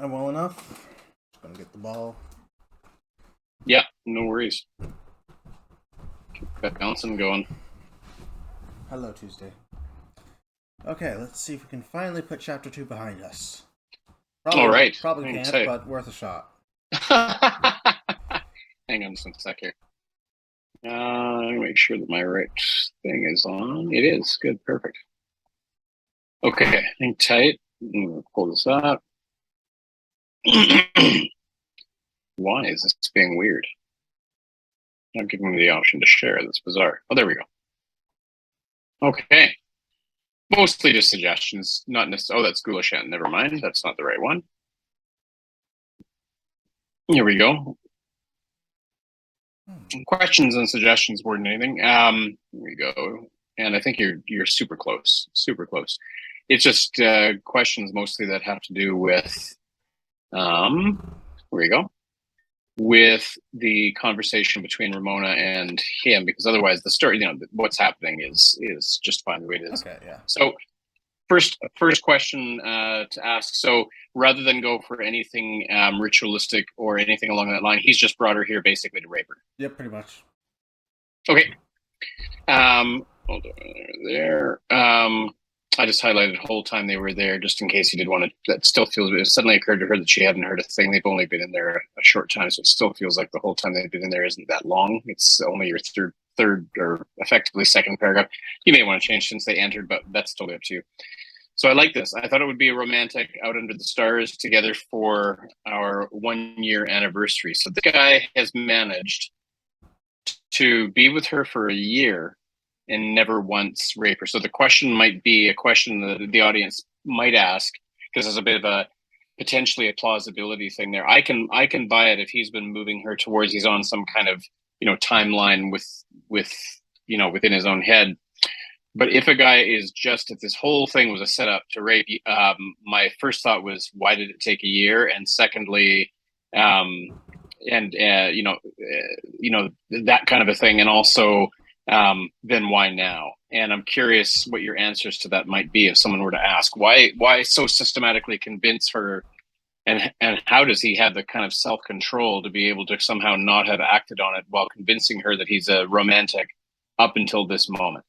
I'm well enough. Just gonna get the ball. Yeah, no worries. Got bouncing going. Hello, Tuesday. Okay, let's see if we can finally put chapter 2 behind us. All Probably, right. probably Hang can't, tight. but worth a shot. Hang on just a sec here. Let me make sure that my right thing is on. It is. Good. Perfect. Okay. Hang tight. I'm going to pull this up. Why is this being weird? Not giving me the option to share. That's bizarre. Oh, there we go. Okay. Mostly just suggestions, not necessarily. Oh, that's Gulashan. Never mind. That's not the right one. Here we go. Questions and suggestions more than anything. Here we go. And I think you're super close, super close. It's just questions mostly that have to do with here we go, with the conversation between Ramona and him, because otherwise the story, what's happening is just fine the way it is. Okay, yeah. So first question to ask. So rather than go for anything ritualistic or anything along that line, he's just brought her here basically to rape her. Yep, pretty much. Okay. Hold on there. I just highlighted the whole time they were there, just in case you did want to. That still feels. It suddenly occurred to her that she hadn't heard a thing. They've only been in there a short time, so it still feels like the whole time they've been in there isn't that long. It's only your third or effectively second paragraph. You may want to change since they entered, but that's totally up to you. So I like this. I thought it would be a romantic out under the stars together for our 1 year anniversary. So this guy has managed to be with her for a year and never once rape her. So the question might be a question that the audience might ask, because there's a bit of a potentially a plausibility thing there. I can buy it if he's been moving her towards he's on some kind of timeline with within his own head. But if a guy is just if this whole thing was a setup to rape, my first thought was why did it take a year, and secondly, um, and that kind of a thing, and also then why now? And I'm curious what your answers to that might be if someone were to ask why so systematically convince her, and how does he have the kind of self control to be able to somehow not have acted on it while convincing her that he's a romantic up until this moment?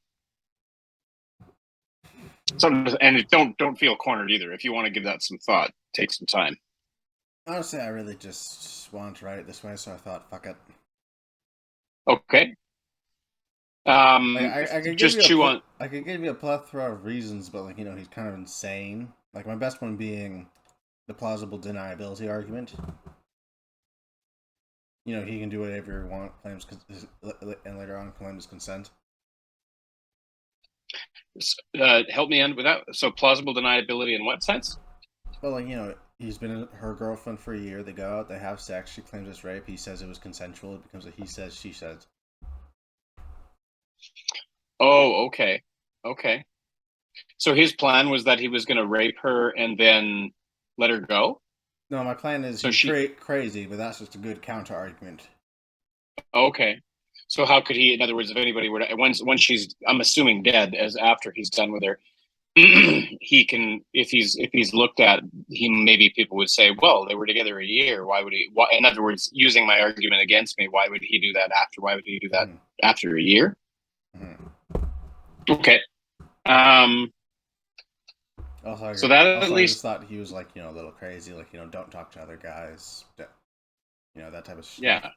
So, and don't feel cornered either. If you want to give that some thought, take some time. Honestly, I really just wanted to write it this way, so I thought, fuck it. Okay. Like, I could give Just you chew on. I could give you a plethora of reasons, but he's kind of insane. Like my best one being the plausible deniability argument. He can do whatever he wants, claims, and later on claims consent. Help me end with that. So plausible deniability in what sense? Well, he's been her girlfriend for a year. They go out, they have sex. She claims it's rape. He says it was consensual. It becomes a he says, she says. Oh, okay, okay. So his plan was that he was going to rape her and then let her go. No, my plan is So he's she. crazy, but that's just a good counter argument. Okay. So how could he? In other words, if anybody were to once she's, I'm assuming dead, as after he's done with her, he can if he's looked at, he maybe people would say, well, they were together a year, why would he in other words, using my argument against me, why would he do that after, why would he do that Mm-hmm. after a year? Mm-hmm. Okay. um so that at I just least. thought he was like a little crazy, like don't talk to other guys, that type of shit. Yeah,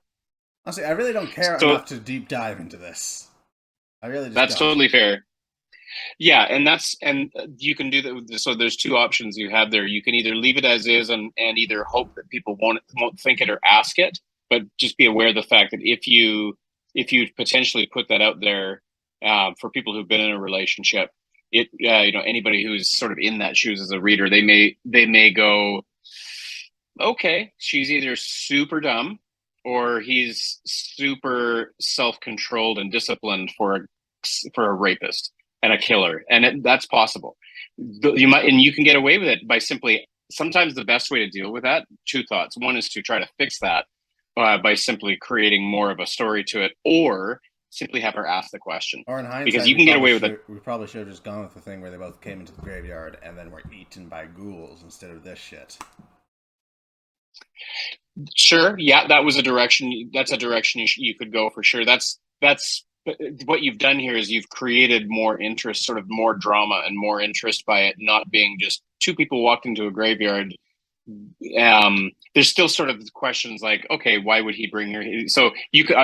Honestly, I really don't care so enough to deep dive into this. I really just that's don't. totally fair. Yeah, and you can do that. So there's two options you have there. You can either leave it as is and either hope that people won't think it or ask it, but just be aware of the fact that if you potentially put that out there for people who've been in a relationship, it anybody who's sort of in that shoes as a reader, they may go, okay, she's either super dumb or he's super self-controlled and disciplined for a rapist and a killer, and that's possible. You might, and you can get away with it by simply. Sometimes the best way to deal with that, two thoughts. One is to try to fix that by simply creating more of a story to it, or simply have her ask the question, Or in because hindsight, you can get away with it. we probably should have just gone with the thing where they both came into the graveyard and then were eaten by ghouls instead of this shit. Sure. Yeah, that was a direction. That's a direction you could go for sure. That's what you've done here is you've created more interest, sort of more drama and more interest by it not being just two people walked into a graveyard. There's still sort of questions like, okay, why would he bring her? So you could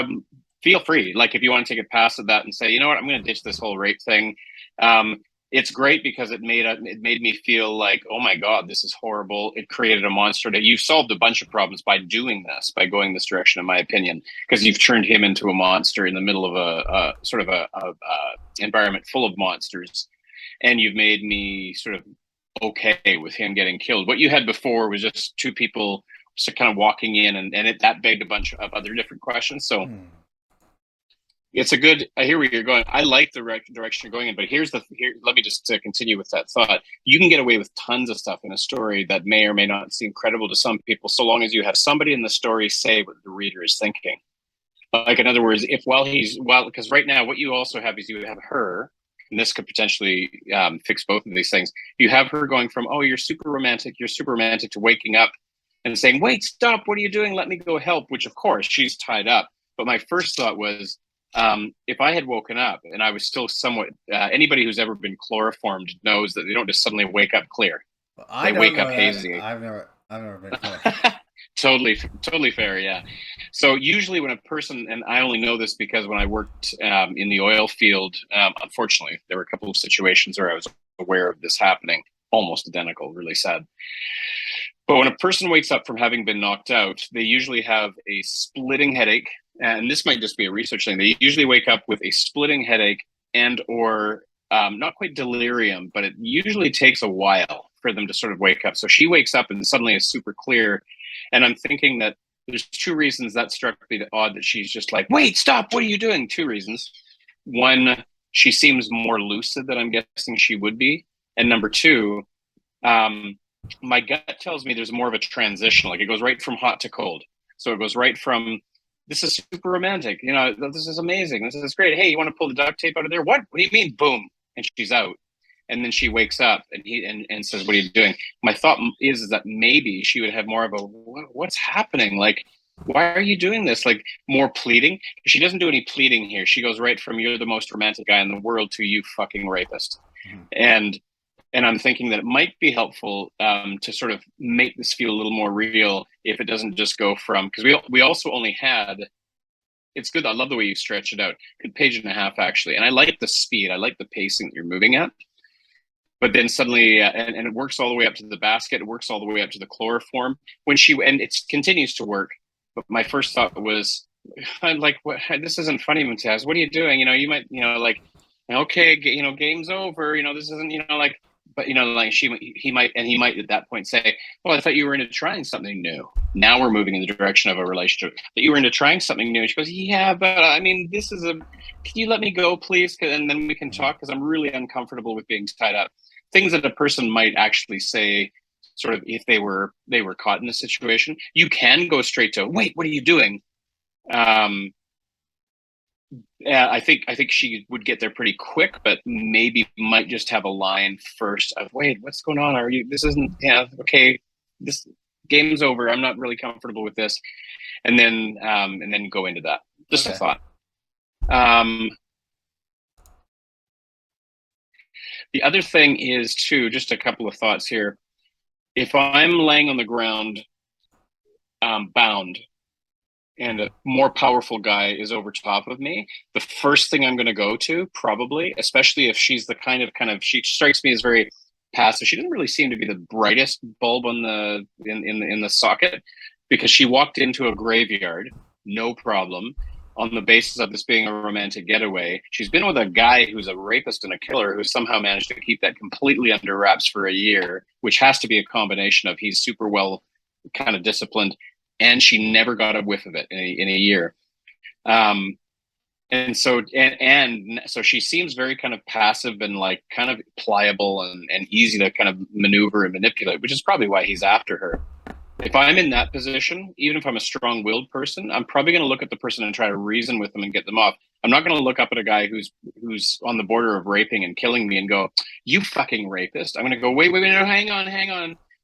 feel free, like if you want to take it past that and say, you know what, I'm going to ditch this whole rape thing. Um, it's great because it made me feel like, oh my god, this is horrible. It created a monster that you've solved a bunch of problems by doing this, by going this direction, in my opinion, because you've turned him into a monster in the middle of a sort of a environment full of monsters, and you've made me sort of okay with him getting killed. What you had before was just two people kind of walking in, and that begged a bunch of other different questions. So it's a good. I hear where you're going. I like the direction you're going in, but let me just continue with that thought. You can get away with tons of stuff in a story that may or may not seem credible to some people, so long as you have somebody in the story say what the reader is thinking. Like, in other words, if because right now what you also have is you have her, and this could potentially fix both of these things. You have her going from, oh, you're super romantic, to waking up and saying, wait, stop, what are you doing? Let me go help, which of course she's tied up. But my first thought was, if I had woken up and I was still somewhat, anybody who's ever been chloroformed knows that they don't just suddenly wake up clear. Well, I They don't wake know up that. hazy. I've never been close. Totally fair, yeah. So usually when a person, and I only know this because when I worked in the oil field, unfortunately, there were a couple of situations where I was aware of this happening, almost identical, really sad. But when a person wakes up from having been knocked out, they usually have a splitting headache, and this might just be a research thing. They usually wake up with a splitting headache and or not quite delirium, but it usually takes a while for them to sort of wake up. So she wakes up and suddenly is super clear. And I'm thinking that there's two reasons that struck me odd, that she's just like, wait, stop, what are you doing? Two reasons. One, she seems more lucid than I'm guessing she would be. And number two, my gut tells me there's more of a transition. Like, it goes right from hot to cold. So it goes right from, this is super romantic. You know, this is amazing. This is great. Hey, you want to pull the duct tape out of there? What do you mean? Boom. And she's out. And then she wakes up and says, what are you doing? My thought is that maybe she would have more of a, what's happening? Like, why are you doing this? Like, more pleading. She doesn't do any pleading here. She goes right from, you're the most romantic guy in the world, to, you fucking rapist. Mm-hmm. And I'm thinking that it might be helpful to sort of make this feel a little more real if it doesn't just go from, because we also only had, it's good. I love the way you stretch it out. Good page and a half, actually. And I like the speed. I like the pacing that you're moving at. But then suddenly, and it works all the way up to the basket. It works all the way up to the chloroform. And it continues to work. But my first thought was, I'm like, what? This isn't funny, Montez. What are you doing? You know, you might, like, okay, game's over. This isn't, like, but like he might at that point say, well, I thought you were into trying something new. Now we're moving in the direction of a relationship. That you were into trying something new. And she goes, yeah, but I mean, can you let me go, please? And then we can talk, because I'm really uncomfortable with being tied up. Things that a person might actually say, sort of, if they were caught in a situation. You can go straight to, wait, what are you doing? Yeah, I think she would get there pretty quick, but maybe might just have a line first of, wait, what's going on? Are you, this isn't, yeah, okay, this game's over. I'm not really comfortable with this. And then go into that. Just a thought. The other thing is, too, just a couple of thoughts here. If I'm laying on the ground, bound, and a more powerful guy is over top of me, the first thing I'm going to go to, probably, especially if she's the kind of, she strikes me as very passive. She doesn't really seem to be the brightest bulb on in the socket, because she walked into a graveyard, no problem, on the basis of this being a romantic getaway. She's been with a guy who's a rapist and a killer, who somehow managed to keep that completely under wraps for a year, which has to be a combination of, he's super well kind of disciplined, and she never got a whiff of it in a year. And so she seems very kind of passive and like kind of pliable and easy to kind of maneuver and manipulate, which is probably why he's after her. If I'm in that position, even if I'm a strong-willed person, I'm probably going to look at the person and try to reason with them and get them off. I'm not going to look up at a guy who's on the border of raping and killing me and go, you fucking rapist. I'm going to go, wait, no, hang on.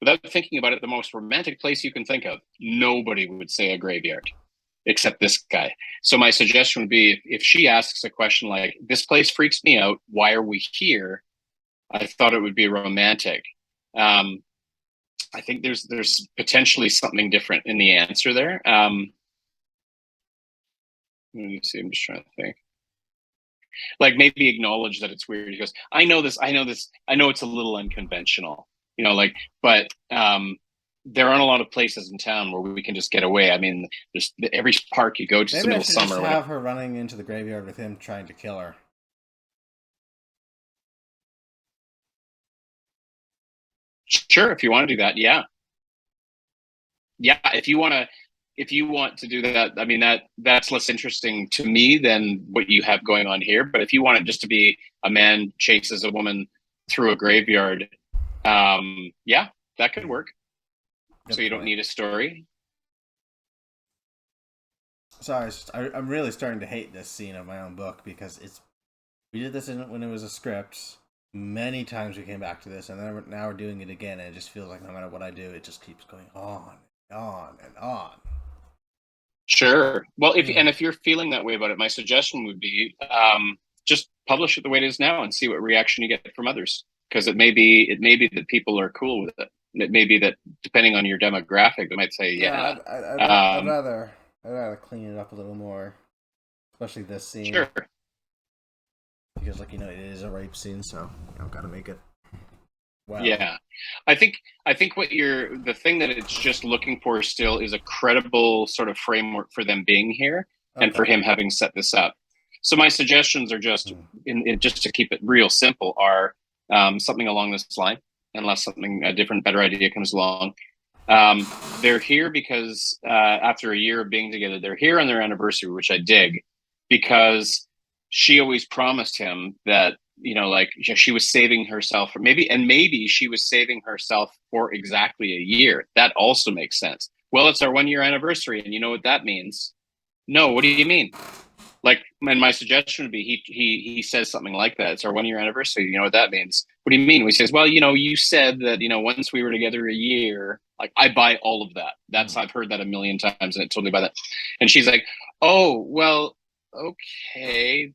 without thinking about it, the most romantic place you can think of. Nobody would say a graveyard except this guy. So my suggestion would be if she asks a question like, this place freaks me out, why are we here? I thought it would be romantic. Um, I think there's potentially something different in the answer there. Let me see, I'm just trying to think. Like maybe acknowledge that it's weird. He goes, I know this, I know this, I know it's a little unconventional, like, but there aren't a lot of places in town where we can just get away. I mean, there's every park you go to, Maybe I middle should summer. just have her running into the graveyard with him trying to kill her. Sure, if you want to do that, yeah. If you want to do that, I mean that's less interesting to me than what you have going on here. But if you want it just to be a man chases a woman through a graveyard, yeah, that could work. So you don't need a story. Sorry, I'm really starting to hate this scene of my own book because we did this when it was a script. Many times we came back to this, and then now we're doing it again, and it just feels like no matter what I do, it just keeps going on and on and on. Sure. Well, if you're feeling that way about it, my suggestion would be just publish it the way it is now and see what reaction you get from others. Because it may be that people are cool with it. It may be that depending on your demographic, they might say, yeah. I'd rather clean it up a little more, especially this scene. Sure. Because, it is a rape scene, so gotta make it. Well. Yeah, I think the thing that it's just looking for still is a credible sort of framework for them being here and for him having set this up. So my suggestions are just just to keep it real simple are something along this line, unless a different, better idea comes along. They're here because after a year of being together, they're here on their anniversary, which I dig, because she always promised him that, she was saving herself for maybe she was saving herself for exactly a year. That also makes sense. Well, it's our 1 year anniversary, and you know what that means? No, what do you mean? And my suggestion would be he says something like that. It's our 1 year anniversary. You know what that means? What do you mean? He says, well, you said that, once we were together a year, I buy all of that. I've heard that a million times, and I totally buy that. And she's like, oh, well, okay,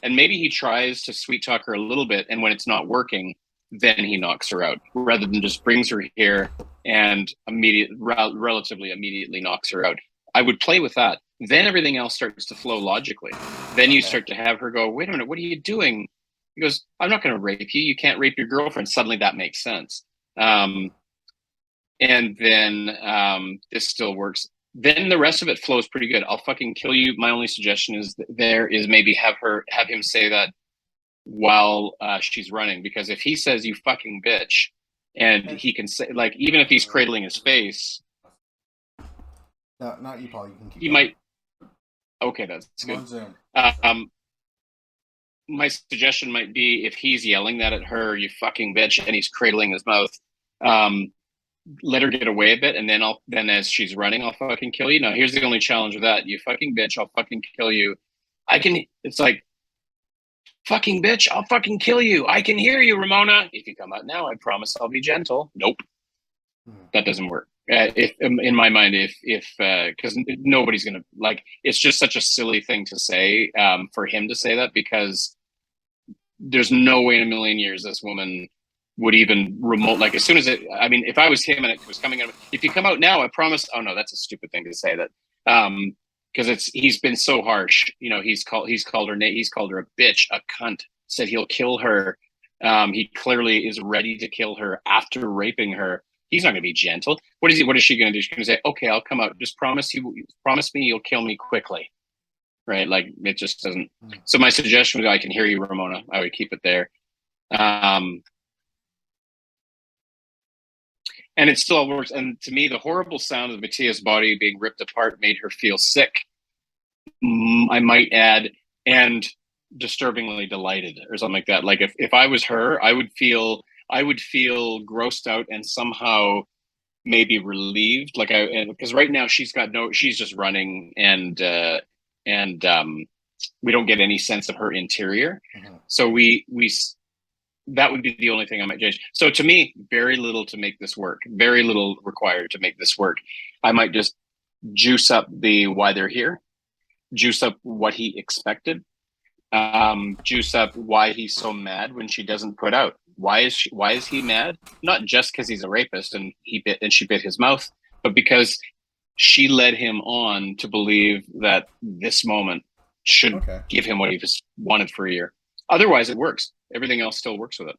and maybe he tries to sweet talk her a little bit, and when it's not working, then he knocks her out, rather than just brings her here and relatively immediately knocks her out. I would play with that. Then everything else starts to flow logically. Then you start to have her go, wait a minute, what are you doing? He goes, I'm not going to rape you. You can't rape your girlfriend. Suddenly that makes sense. And then this still works. Then the rest of it flows pretty good. I'll fucking kill you. My only suggestion is maybe have him say that while she's running, because if he says you fucking bitch, and he can say, even if he's cradling his face. No, not you, Paul. You can keep he might. Okay, that's good. My suggestion might be if he's yelling that at her, you fucking bitch, and he's cradling his mouth. Let her get away a bit, and then as she's running, I'll fucking kill you. Now, here's the only challenge with that: you fucking bitch, I'll fucking kill you. It's like, fucking bitch, I'll fucking kill you. I can hear you, Ramona. If you come out now, I promise I'll be gentle. Nope, that doesn't work. If in my mind, because nobody's gonna it's just such a silly thing to say for him to say that, because there's no way in a million years this woman would even as soon as if I was him and it was coming out, if you come out now, I promise. Oh no, that's a stupid thing to say that. Because he's been so harsh. He's called her a bitch, a cunt, said he'll kill her. He clearly is ready to kill her after raping her. He's not going to be gentle. What is she going to do? She's going to say, okay, I'll come out. Just promise me you'll kill me quickly. Right? It just doesn't. So my suggestion would be, I can hear you, Ramona. I would keep it there. And it still works. And to me, the horrible sound of Mattia's body being ripped apart made her feel sick. I might add, and disturbingly delighted, or something like that. If I was her, I would feel grossed out and somehow maybe relieved. Because right now she's just running, and we don't get any sense of her interior. So we that would be the only thing I might change. So to me, very little to make this work. Very little required to make this work. I might just juice up the why they're here, juice up what he expected, juice up why he's so mad when she doesn't put out. Why is he mad? Not just because he's a rapist and she bit his mouth, but because she led him on to believe that this moment should give him what he wanted for a year. Otherwise, it works. Everything else still works with it.